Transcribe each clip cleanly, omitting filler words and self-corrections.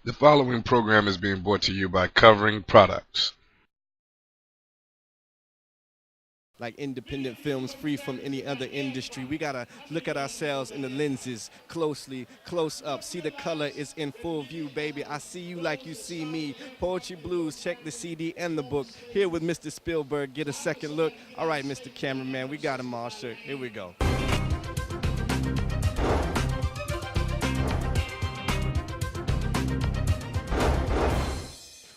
The following program is being brought to you by Covering Products. Like independent films free from any other industry. We gotta look at ourselves in the lenses closely, close up. See the color is in full view, baby. I see you like you see me. Poetry Blues, check the CD and the book. Here with Mr. Spielberg, get a second look. All right, Mr. Cameraman, we got him all shook. Here we go.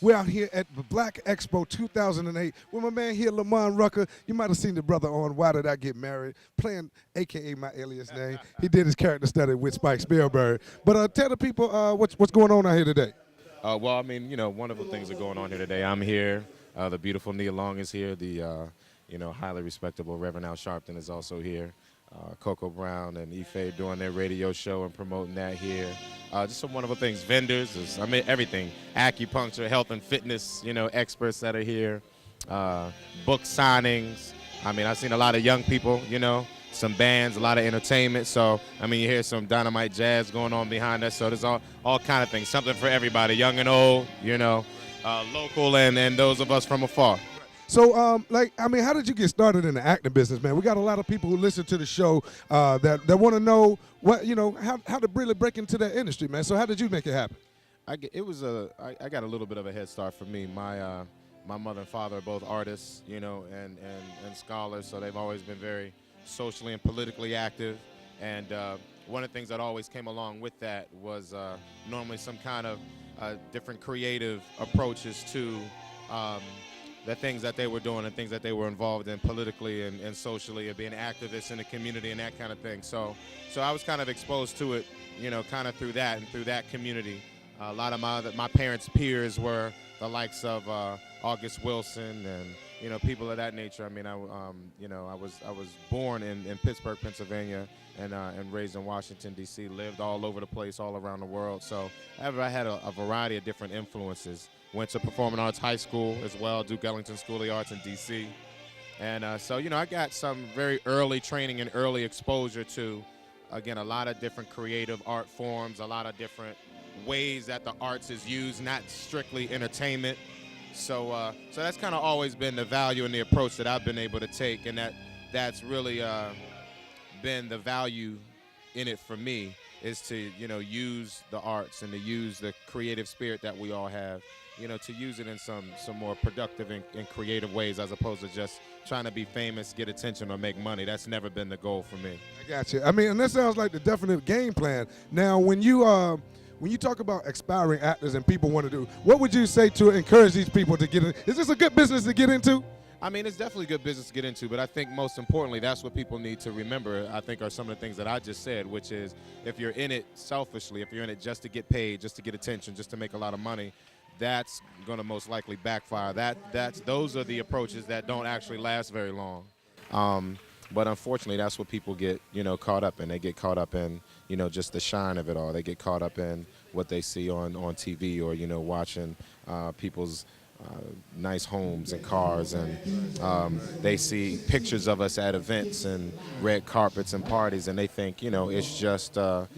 We're out here at the Black Expo 2008 with my man here, Lamont Rucker. You might have seen the brother on Why Did I Get Married, playing AKA my alias name. He did his character study with Spike Spielberg. But tell the people what's going on out here today. Well, I mean, wonderful things are going on here today. I'm here. The beautiful Nia Long is here. The, highly respectable Reverend Al Sharpton is also here. Coco Brown and Ife doing their radio show and promoting that here. Just some wonderful things. Vendors, everything. Acupuncture, health and fitness, experts that are here. Book signings. I mean, I've seen a lot of young people, some bands, a lot of entertainment. So, I mean, you hear some dynamite jazz going on behind us. So there's all kind of things, something for everybody, young and old, local and those of us from afar. So, how did you get started in the acting business, man? We got a lot of people who listen to the show that want to know how to really break into that industry, man. So, how did you make it happen? I got a little bit of a head start for me. My mother and father are both artists, and scholars, so they've always been very socially and politically active. And one of the things that always came along with that was normally some kind of different creative approaches to the things that they were doing and things that they were involved in politically and socially, and being activists in the community and that kind of thing. So I was kind of exposed to it, kind of through that and through that community. A lot of my parents' peers were the likes of August Wilson and people of that nature. I mean, I was born in Pittsburgh, Pennsylvania, and raised in Washington D.C. Lived all over the place, all around the world. So I had a variety of different influences. Went to Performing Arts High School as well, Duke Ellington School of the Arts in D.C. And I got some very early training and early exposure to, again, a lot of different creative art forms, a lot of different ways that the arts is used, not strictly entertainment. So that's kind of always been the value and the approach that I've been able to take, and that's really been the value in it for me, is to use the arts and to use the creative spirit that we all have, to use it in some more productive and creative ways, as opposed to just trying to be famous, get attention, or make money. That's never been the goal for me. I got you. I mean, and that sounds like the definite game plan. Now, when you talk about aspiring actors and people want to do, what would you say to encourage these people to get in? Is this a good business to get into? I mean, it's definitely good business to get into, but I think most importantly, that's what people need to remember, I think, are some of the things that I just said, which is, if you're in it selfishly, if you're in it just to get paid, just to get attention, just to make a lot of money, that's going to most likely backfire. Those are the approaches that don't actually last very long. But unfortunately, that's what people get, caught up in. They get caught up in, just the shine of it all. They get caught up in what they see on TV, or, watching people's nice homes and cars, and they see pictures of us at events and red carpets and parties, and they think it's just a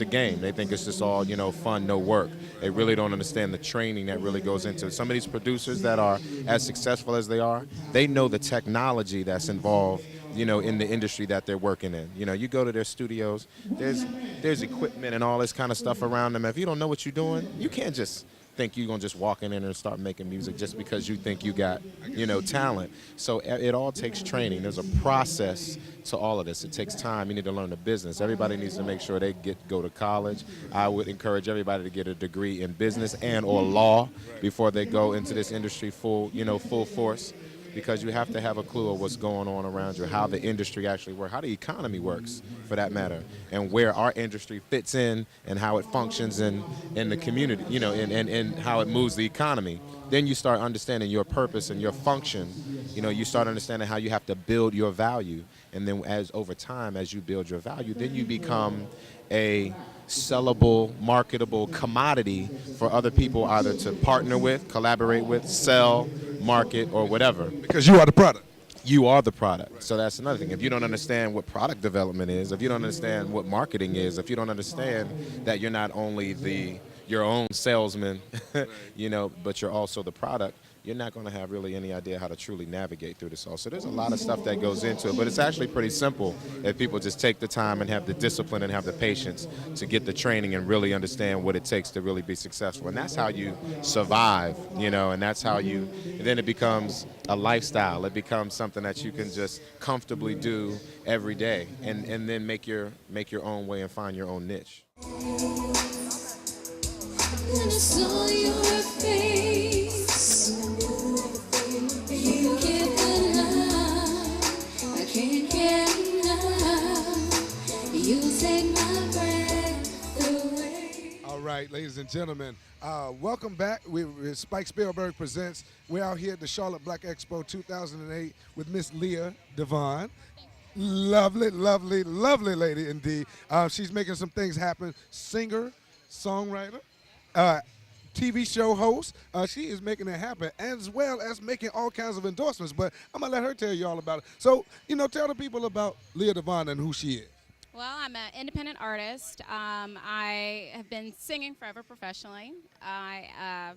game. They think it's just all fun, no work. They really don't understand the training that really goes into it. Some of these producers that are as successful as they are, they know the technology that's involved in the industry that they're working in. You go to their studios, there's equipment and all this kind of stuff around them. If you don't know what you're doing, you can't just think you're gonna just walk in there and start making music just because you think you got talent. So it all takes training. There's a process to all of this. It takes time. You need to learn the business. Everybody needs to make sure they go to college. I would encourage everybody to get a degree in business and or law before they go into this industry full force, because you have to have a clue of what's going on around you, how the industry actually works, how the economy works, for that matter, and where our industry fits in and how it functions in the community, and how it moves the economy. Then you start understanding your purpose and your function. You start understanding how you have to build your value. And then over time, as you build your value, then you become a sellable, marketable commodity for other people either to partner with, collaborate with, sell, market, or whatever. Because you are the product. You are the product. So that's another thing. If you don't understand what product development is, if you don't understand what marketing is, if you don't understand that you're not only the your own salesman, but you're also the product, you're not going to have really any idea how to truly navigate through this all. So there's a lot of stuff that goes into it, but it's actually pretty simple if people just take the time and have the discipline and have the patience to get the training and really understand what it takes to really be successful. And that's how you survive, and that's how then it becomes a lifestyle. It becomes something that you can just comfortably do every day and then make your own way and find your own niche. When I saw your face, you can't enough. I can't get enough. You take my breath away. All right, ladies and gentlemen, welcome back. Spike Spielberg Presents. We're out here at the Charlotte Black Expo 2008 with Miss Leah Devon. Lovely, lovely, lovely lady indeed. She's making some things happen. Singer, songwriter, TV show host. She is making it happen, as well as making all kinds of endorsements. But I'm going to let her tell you all about it. So, tell the people about Leah Devon and who she is. Well, I'm an independent artist. I have been singing forever professionally. I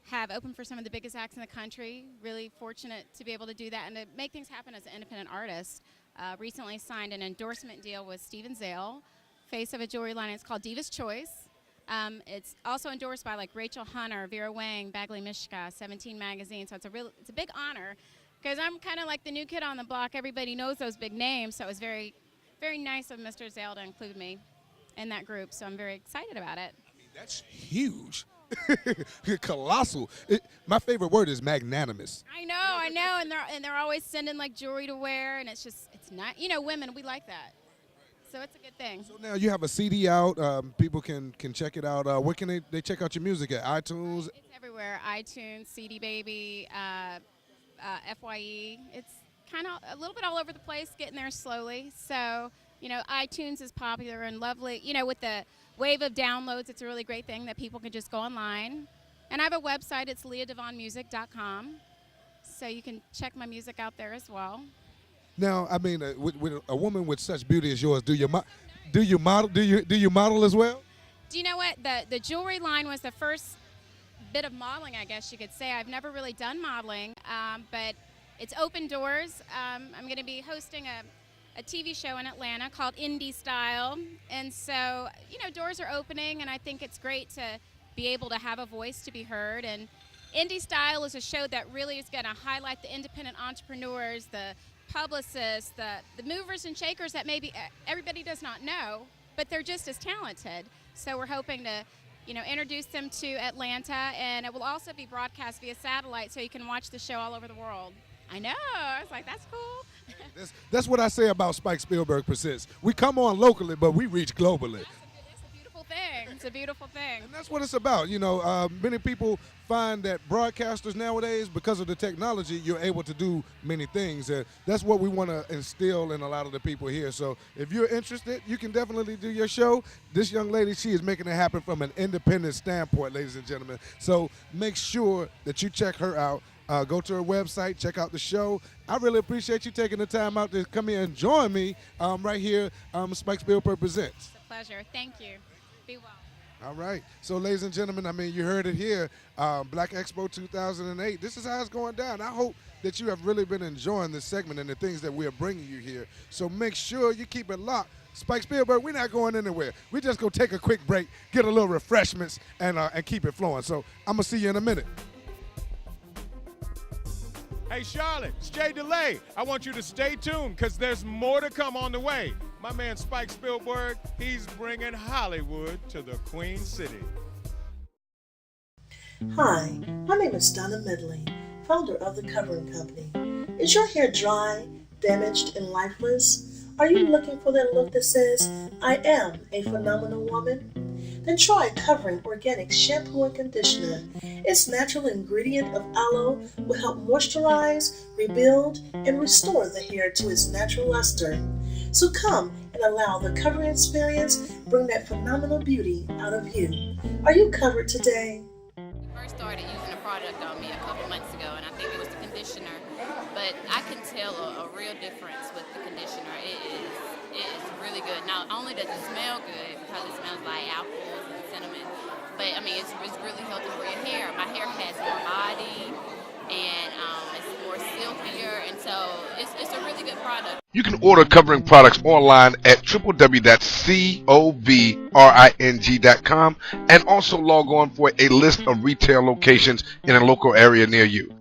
have opened for some of the biggest acts in the country. Really fortunate to be able to do that and to make things happen as an independent artist. Recently signed an endorsement deal with Steven Zale, face of a jewelry line. It's called Diva's Choice. It's also endorsed by like Rachel Hunter, Vera Wang, Bagley Mishka, 17 Magazine. So it's a big honor because I'm kind of like the new kid on the block. Everybody knows those big names. So it was very, very nice of Mr. Zale to include me in that group. So I'm very excited about it. I mean, that's huge. Colossal. My favorite word is magnanimous. I know, and they're always sending like jewelry to wear, and it's not. Women, we like that. So it's a good thing. So now you have a CD out. People can check it out. Where can they check out your music at? iTunes? It's everywhere. iTunes, CD Baby, FYE. It's kind of a little bit all over the place, getting there slowly. So, iTunes is popular and lovely. With the wave of downloads, it's a really great thing that people can just go online. And I have a website. It's leahdevonmusic.com. So you can check my music out there as well. Now, I mean, with a woman with such beauty as yours, do you model as well? Do you know what? The jewelry line was the first bit of modeling, I guess you could say. I've never really done modeling, but it's open doors. I'm going to be hosting a TV show in Atlanta called Indie Style, and so doors are opening, and I think it's great to be able to have a voice to be heard. And Indie Style is a show that really is going to highlight the independent entrepreneurs, the publicists, the movers and shakers that maybe everybody does not know, but they're just as talented. So we're hoping to, introduce them to Atlanta, and it will also be broadcast via satellite so you can watch the show all over the world. I know. I was like, that's cool. That's what I say about Spike Spielberg Presents. We come on locally, but we reach globally. It's a beautiful thing. It's a beautiful thing. And that's what it's about. Many people find that broadcasters nowadays, because of the technology, you're able to do many things. And that's what we want to instill in a lot of the people here. So if you're interested, you can definitely do your show. This young lady, she is making it happen from an independent standpoint, ladies and gentlemen. So make sure that you check her out. Go to her website, check out the show. I really appreciate you taking the time out to come here and join me right here, Spike Spielberg Presents. It's a pleasure. Thank you. Be well. All right. So, ladies and gentlemen, you heard it here, Black Expo 2008. This is how it's going down. I hope that you have really been enjoying this segment and the things that we are bringing you here. So make sure you keep it locked. Spike Spielberg, we're not going anywhere. We just going to take a quick break, get a little refreshments, and keep it flowing. So I'm going to see you in a minute. Hey, Charlotte, it's Jay DeLay. I want you to stay tuned because there's more to come on the way. My man Spike Spielberg, he's bringing Hollywood to the Queen City. Hi, my name is Donna Medley, founder of The Covering Company. Is your hair dry, damaged, and lifeless? Are you looking for that look that says, I am a phenomenal woman? Then try Covering Organic Shampoo and Conditioner. Its natural ingredient of aloe will help moisturize, rebuild, and restore the hair to its natural luster. So come and allow the Covering experience bring that phenomenal beauty out of you. Are you covered today? First started using a product on me a couple months ago, and I think it was the conditioner. But I can tell a real difference with the conditioner. It is really good. Not only does it smell good because it smells like apples and cinnamon, But I mean, it's really healthy for your hair. My hair has more body, and it's more silkier, and so it's a really good product. You can order covering products online at www.covring.com and also log on for a list of retail locations in a local area near you.